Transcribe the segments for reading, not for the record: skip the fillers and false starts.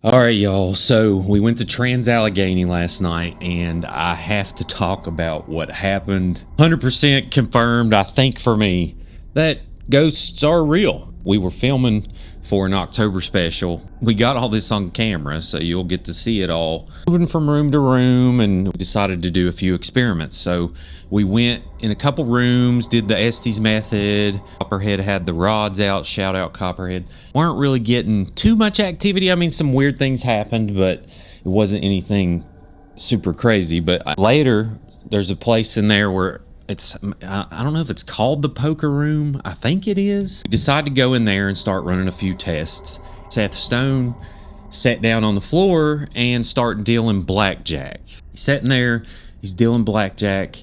All right, y'all. So we went to Allegheny last night, and I have to talk about what happened. 100% confirmed, I think, for me, that ghosts are real. We were filming for an October special. We got all this on camera, so you'll get to see it all. Moving from room to room, and we decided to do a few experiments. So we went in a couple rooms, did the Estes method. Copperhead had the rods out, shout out Copperhead. Weren't really getting too much activity. I mean, some weird things happened, but it wasn't anything super crazy. But later, there's a place in there where I don't know if it's called the poker room. I think it is. We decided to go in there and start running a few tests. Seth Stone sat down on the floor and start dealing blackjack. He's sitting there, he's dealing blackjack,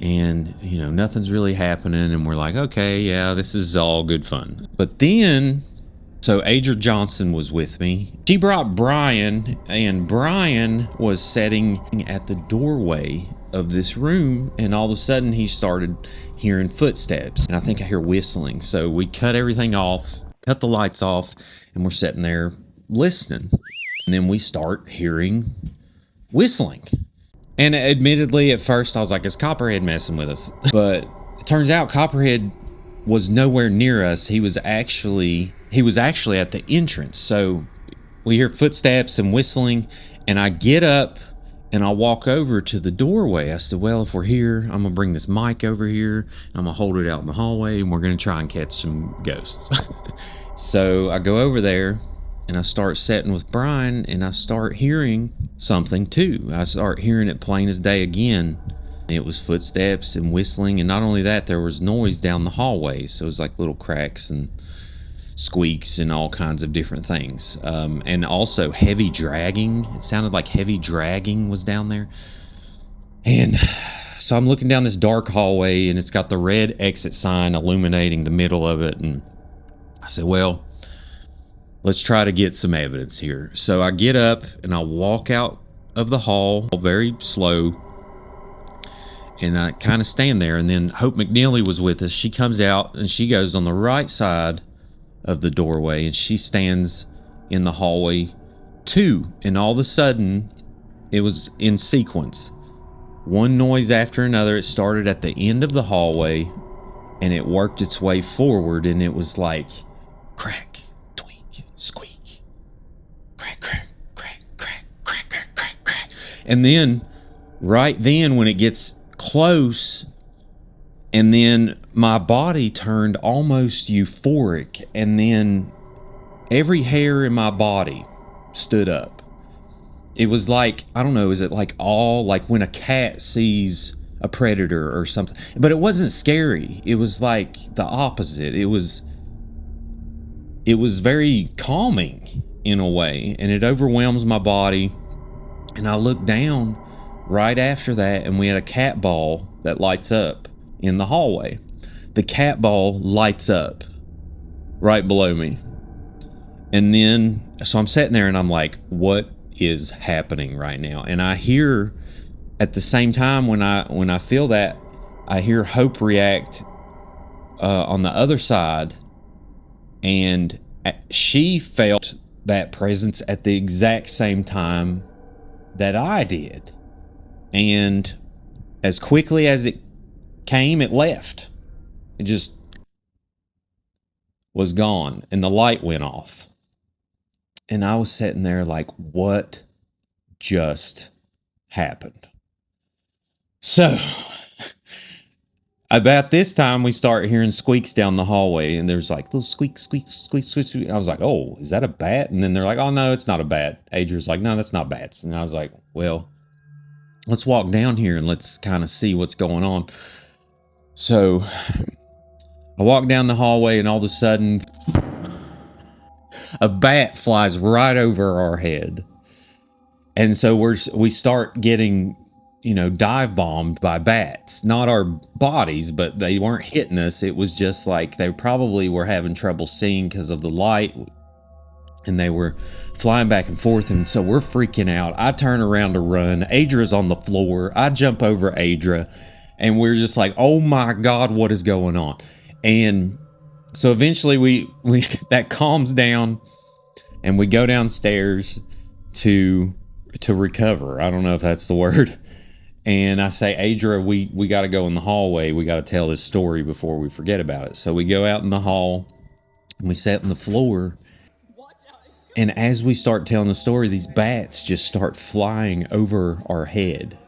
and nothing's really happening, and we're like, okay, yeah, this is all good fun. But then, so Adra Johnson was with me. She brought Brian, and Brian was sitting at the doorway of this room, and all of a sudden he started hearing footsteps, and I think I hear whistling. So we cut everything off, cut the lights off, and we're sitting there listening. And then we start hearing whistling. And admittedly, at first I was like, is Copperhead messing with us? But it turns out Copperhead was nowhere near us. He was actually at the entrance. So we hear footsteps and whistling, and I get up and I walk over to the doorway. I said, well, if we're here, I'm gonna bring this mic over here, I'm gonna hold it out in the hallway, and we're gonna try and catch some ghosts. So I go over there and I start sitting with Brian, and I start hearing something too. I start hearing it plain as day again. It was footsteps and whistling, and not only that, there was noise down the hallway. So it was like little cracks and squeaks and all kinds of different things, and also heavy dragging. It sounded like heavy dragging was down there. And so I'm looking down this dark hallway, and it's got the red exit sign illuminating the middle of it, and I said, well, let's try to get some evidence here. So I get up and I walk out of the hall very slow, and I kind of stand there. And then Hope McNeely was with us. She comes out and she goes on the right side of the doorway, and she stands in the hallway too. And all of a sudden, it was in sequence, one noise after another. It started at the end of the hallway, and it worked its way forward, and it was like crack, tweak, squeak, crack, crack, crack, crack, crack, crack, crack, crack. And then right then, when it gets close, and then my body turned almost euphoric, and then every hair in my body stood up. It was like, I don't know, is it like when a cat sees a predator or something? But it wasn't scary. It was like the opposite. It was very calming in a way, and it overwhelms my body. And I looked down right after that, and we had a cat ball that lights up in the hallway. The cat ball lights up right below me. And then, so I'm sitting there and I'm like, what is happening right now? And I hear, at the same time, when I feel that, I hear Hope react on the other side, and she felt that presence at the exact same time that I did. And as quickly as it came, it left. It just was gone, and the light went off. And I was sitting there like, what just happened? So about this time, we start hearing squeaks down the hallway, and there's like little squeak, squeak, squeak, squeak, squeak. I was like, oh, is that a bat? And then they're like, oh, no, it's not a bat. Adra's like, no, that's not bats. And I was like, well, let's walk down here and let's kind of see what's going on. So I walk down the hallway, and all of a sudden, a bat flies right over our head. And so we start getting, dive bombed by bats. Not our bodies, but they weren't hitting us. It was just like they probably were having trouble seeing because of the light, and they were flying back and forth. And so we're freaking out. I turn around to run. Adra's on the floor. I jump over Adra, and we're just like, oh my God, what is going on? And so eventually we that calms down, and we go downstairs to recover. I don't know if that's the word. And I say, Adria, we got to go in the hallway. We got to tell this story before we forget about it. So we go out in the hall and we sat on the floor. And as we start telling the story, these bats just start flying over our head.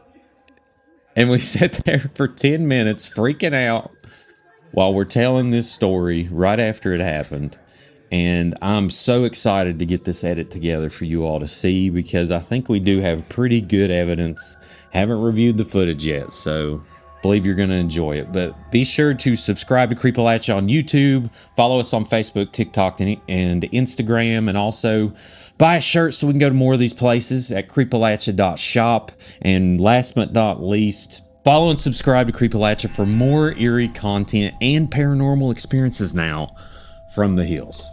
And we sat there for 10 minutes freaking out while we're telling this story right after it happened. And I'm so excited to get this edit together for you all to see, because I think we do have pretty good evidence. Haven't reviewed the footage yet, so believe you're going to enjoy it. But be sure to subscribe to Creepalachia on YouTube, follow us on Facebook, TikTok, and Instagram, and also buy a shirt so we can go to more of these places at creepalachia.shop. And last but not least, follow and subscribe to Creepalachia for more eerie content and paranormal experiences now from the hills.